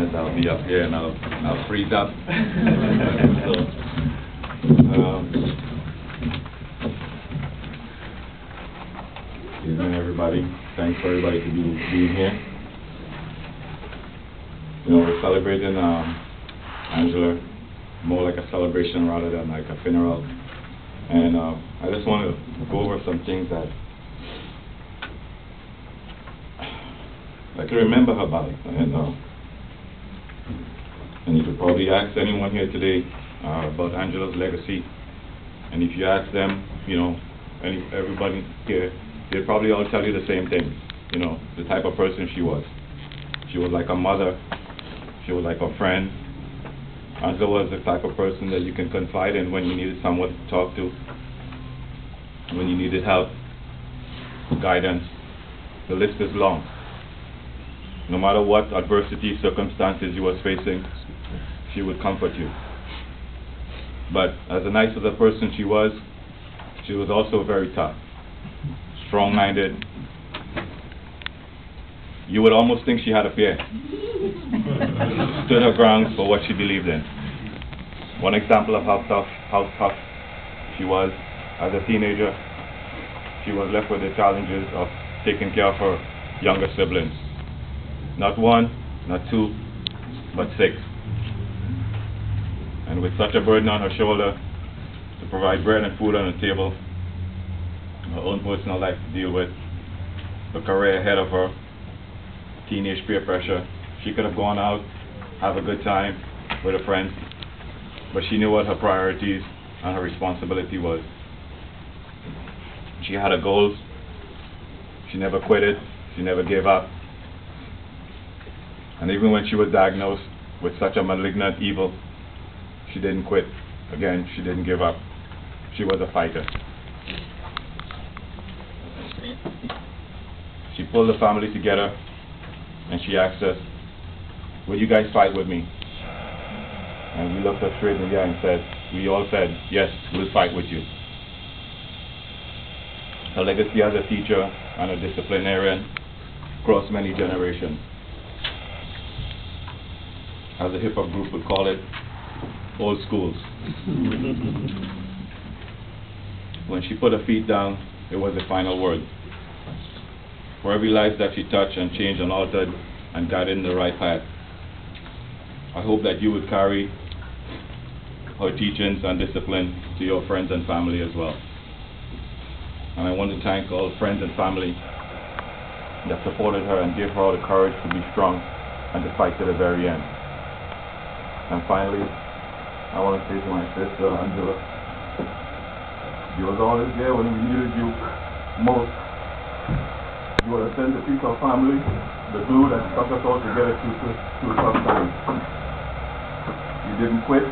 minutes I'll be up here and I'll freeze up. Evening, everybody. Thanks for everybody to being here. You know, we're celebrating Angela, more like a celebration rather than like a funeral. And I just want to go over some things that I can remember her by. And you could probably ask anyone here today about Angela's legacy. And if you ask them, you know, everybody here, they'd probably all tell you the same thing. You know, the type of person she was. She was like a mother. She was like a friend. Angela was the type of person that you can confide in when you needed someone to talk to, when you needed help, guidance. The list is long. No matter what adversity, circumstances you was facing, she would comfort you. But as nice as a person she was also very tough, strong-minded. You would almost think she had a fear. Stood her ground for what she believed in. One example of how tough she was as a teenager, she was left with the challenges of taking care of her younger siblings. Not one, not two, but 6. And with such a burden on her shoulder to provide bread and food on the table, her own personal life to deal with, the career ahead of her, teenage peer pressure. She could have gone out, have a good time with her friends, but she knew what her priorities and her responsibility was. She had her goals. She never quitted. She never gave up. And even when she was diagnosed with such a malignant evil, she didn't quit. Again, she didn't give up. She was a fighter. She pulled the family together and she asked us, "Will you guys fight with me?" And we looked her straight in the eye and we all said, "Yes, we'll fight with you." Her legacy as a teacher and a disciplinarian crossed many generations. As a hip-hop group would call it, old schools. When she put her feet down, it was the final word. For every life that she touched and changed and altered and guided in the right path, I hope that you would carry her teachings and discipline to your friends and family as well. And I want to thank all friends and family that supported her and gave her all the courage to be strong and to fight to the very end. And finally, I want to say to my sister, Angela, you was always there when we needed you most. You were the centerpiece of family, the glue that stuck us all together through tough times. You didn't quit.